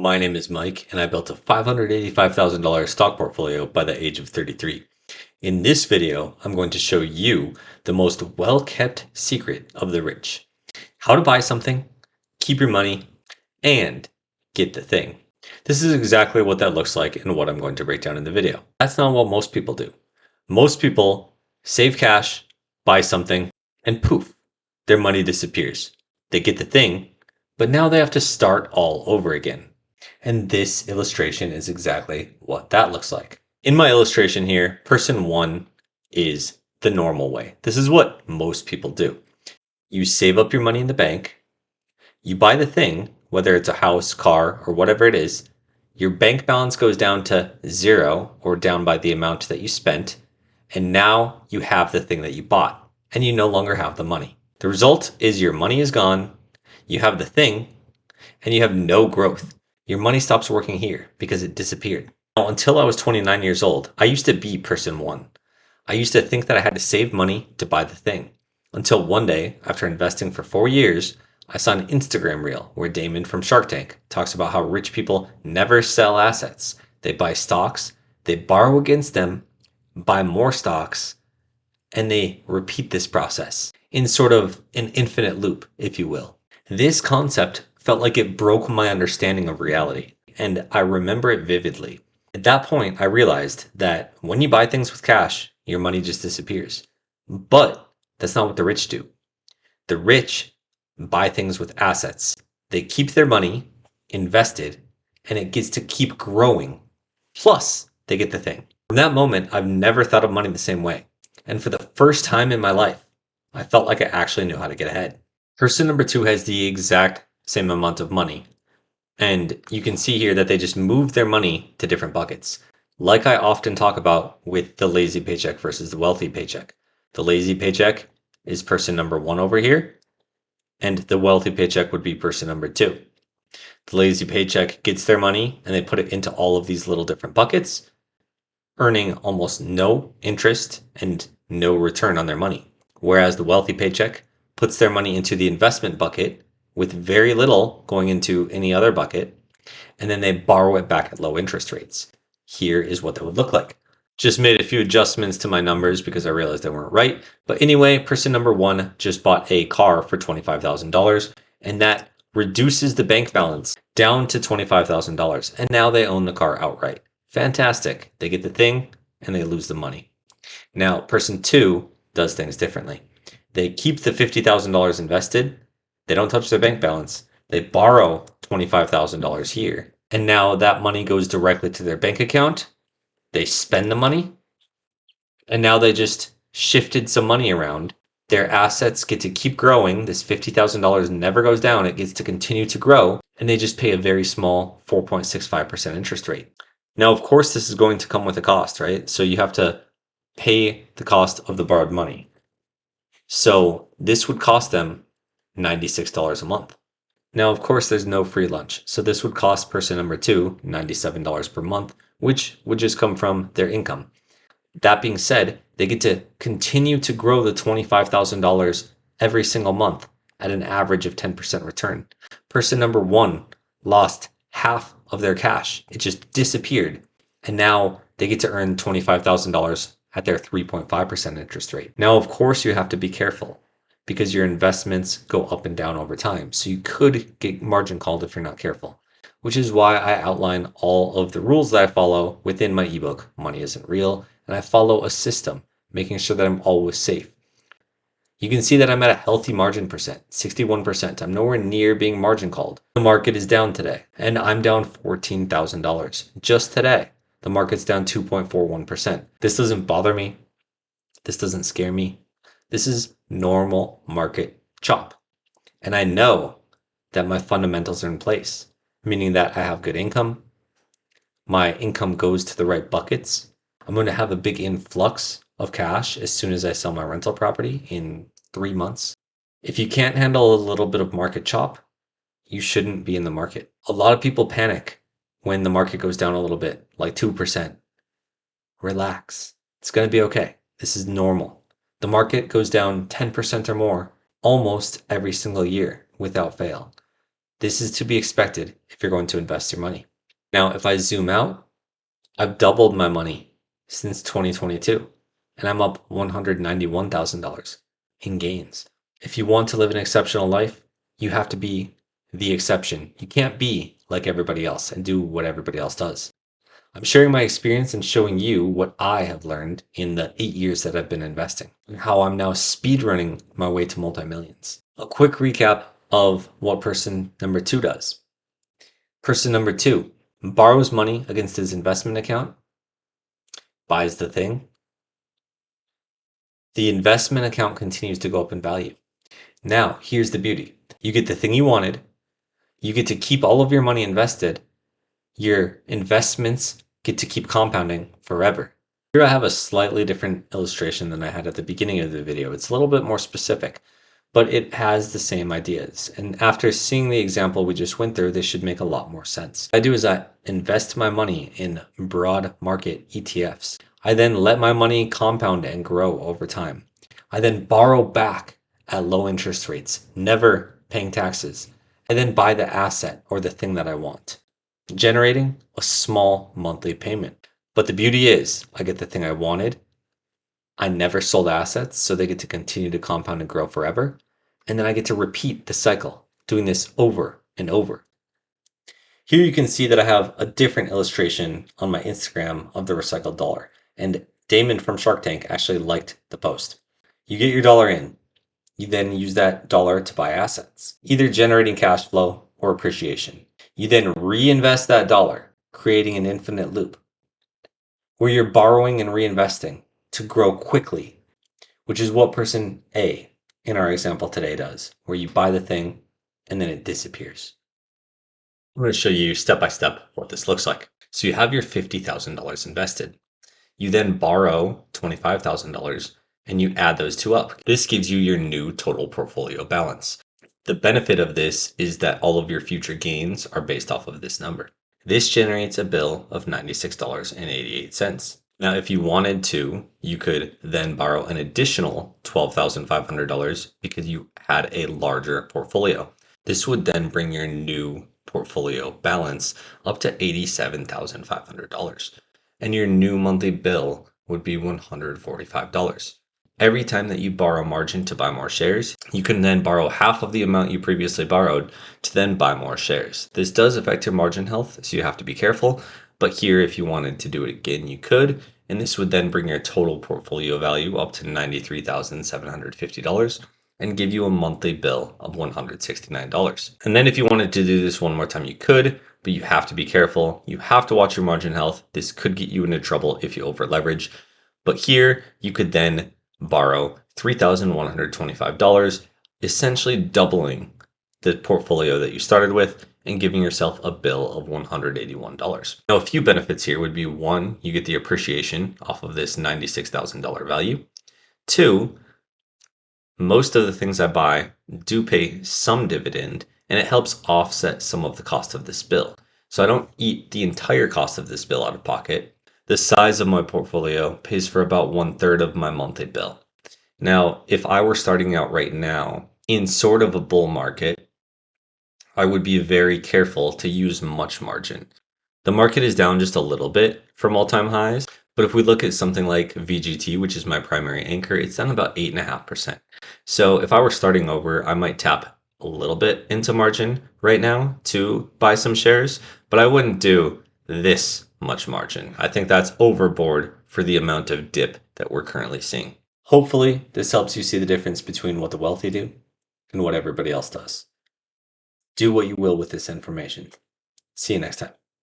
My name is Mike, and I built a $585,000 stock portfolio by the age of 33. In this video, I'm going to show you the most well-kept secret of the rich. How to buy something, keep your money, and get the thing. This is exactly what that looks like and what I'm going to break down in the video. That's not what most people do. Most people save cash, buy something, and poof, their money disappears. They get the thing, but now they have to start all over again. And this illustration is exactly what that looks like. In my illustration here, person one is the normal way. This is what most people do. You save up your money in the bank, you buy the thing, whether it's a house, car, or whatever it is, your bank balance goes down to zero or down by the amount that you spent, and now you have the thing that you bought, and you no longer have the money. The result is your money is gone, you have the thing, and you have no growth. Your money stops working here because it disappeared. Now, until I was 29 years old, I used to be person one. I used to think that I had to save money to buy the thing. Until one day, after investing for 4 years, I saw an Instagram reel where Damon from Shark Tank talks about how rich people never sell assets. They buy stocks, they borrow against them, buy more stocks, and they repeat this process in sort of an infinite loop, if you will. This concept felt like it broke my understanding of reality, and I remember it vividly. At that point, I realized that when you buy things with cash, your money just disappears. But that's not what the rich do. The rich buy things with assets. They keep their money invested, and it gets to keep growing. Plus, they get the thing. From that moment, I've never thought of money the same way. And for the first time in my life, I felt like I actually knew how to get ahead. Person number two has the exact same amount of money. And you can see here that they just move their money to different buckets. Like I often talk about with the lazy paycheck versus the wealthy paycheck. The lazy paycheck is person number one over here, and the wealthy paycheck would be person number two. The lazy paycheck gets their money and they put it into all of these little different buckets, earning almost no interest and no return on their money. Whereas the wealthy paycheck puts their money into the investment bucket with very little going into any other bucket, and then they borrow it back at low interest rates. Here is what that would look like. Just made a few adjustments to my numbers because I realized they weren't right. But anyway, person number one just bought a car for $25,000, and that reduces the bank balance down to $25,000. And now they own the car outright. Fantastic. They get the thing and they lose the money. Now, person two does things differently. They keep the $50,000 invested. They don't touch their bank balance. They borrow $25,000 here. And now that money goes directly to their bank account. They spend the money. And now they just shifted some money around. Their assets get to keep growing. This $50,000 never goes down. It gets to continue to grow. And they just pay a very small 4.65% interest rate. Now, of course, this is going to come with a cost, right? So you have to pay the cost of the borrowed money. So this would cost them $96 a month. Now, of course, there's no free lunch. So this would cost person number two $97 per month, which would just come from their income. That being said, they get to continue to grow the $25,000 every single month at an average of 10% return. Person number one lost half of their cash. It just disappeared. And now they get to earn $25,000 at their 3.5% interest rate. Now, of course, you have to be careful because your investments go up and down over time. So you could get margin called if you're not careful, which is why I outline all of the rules that I follow within my ebook, Money Isn't Real, and I follow a system, making sure that I'm always safe. You can see that I'm at a healthy margin percent, 61%. I'm nowhere near being margin called. The market is down today, and I'm down $14,000 just today. The market's down 2.41%. This doesn't bother me. This doesn't scare me. This is normal market chop. And I know that my fundamentals are in place, meaning that I have good income. My income goes to the right buckets. I'm going to have a big influx of cash as soon as I sell my rental property in 3 months. If you can't handle a little bit of market chop, you shouldn't be in the market. A lot of people panic when the market goes down a little bit, like 2%. Relax. It's going to be okay. This is normal. The market goes down 10% or more almost every single year without fail. This is to be expected if you're going to invest your money. Now, if I zoom out, I've doubled my money since 2022, and I'm up $191,000 in gains. If you want to live an exceptional life, you have to be the exception. You can't be like everybody else and do what everybody else does. I'm sharing my experience and showing you what I have learned in the 8 years that I've been investing and how I'm now speedrunning my way to multi-millions. A quick recap of what person number 2 does. Person number 2 borrows money against his investment account, buys the thing. The investment account continues to go up in value. Now, here's the beauty. You get the thing you wanted. You get to keep all of your money invested. Your investments get to keep compounding forever. Here I have a slightly different illustration than I had at the beginning of the video. It's a little bit more specific, but it has the same ideas. And after seeing the example we just went through, this should make a lot more sense. What I do is I invest my money in broad market ETFs. I then let my money compound and grow over time. I then borrow back at low interest rates, never paying taxes. I then buy the asset or the thing that I want, generating a small monthly payment. But the beauty is, I get the thing I wanted. I never sold assets, so they get to continue to compound and grow forever. And then I get to repeat the cycle, doing this over and over. Here you can see that I have a different illustration on my Instagram of the recycled dollar. And Damon from Shark Tank actually liked the post. You get your dollar in. You then use that dollar to buy assets, either generating cash flow or appreciation. You then reinvest that dollar, creating an infinite loop where you're borrowing and reinvesting to grow quickly, which is what person A in our example today does, where you buy the thing and then it disappears. I'm going to show you step by step what this looks like. So you have your $50,000 invested. You then borrow $25,000 and you add those two up. This gives you your new total portfolio balance. The benefit of this is that all of your future gains are based off of this number. This generates a bill of $96.88. Now, if you wanted to, you could then borrow an additional $12,500 because you had a larger portfolio. This would then bring your new portfolio balance up to $87,500. And your new monthly bill would be $145. Every time that you borrow margin to buy more shares, you can then borrow half of the amount you previously borrowed to then buy more shares. This does affect your margin health, so you have to be careful. But here, if you wanted to do it again, you could. And this would then bring your total portfolio value up to $93,750 and give you a monthly bill of $169. And then if you wanted to do this one more time, you could, but you have to be careful. You have to watch your margin health. This could get you into trouble if you over leverage. But here you could then borrow $3,125, essentially doubling the portfolio that you started with and giving yourself a bill of $181. Now, a few benefits here would be: one, you get the appreciation off of this $96,000 value. Two, most of the things I buy do pay some dividend, and it helps offset some of the cost of this bill. So I don't eat the entire cost of this bill out of pocket. The size of my portfolio pays for about 1/3 of my monthly bill. Now, if I were starting out right now in sort of a bull market, I would be very careful to use much margin. The market is down just a little bit from all-time highs, but if we look at something like VGT, which is my primary anchor, it's down about 8.5%. So if I were starting over, I might tap a little bit into margin right now to buy some shares, but I wouldn't do this much margin. I think that's overboard for the amount of dip that we're currently seeing. Hopefully, this helps you see the difference between what the wealthy do and what everybody else does. Do what you will with this information. See you next time.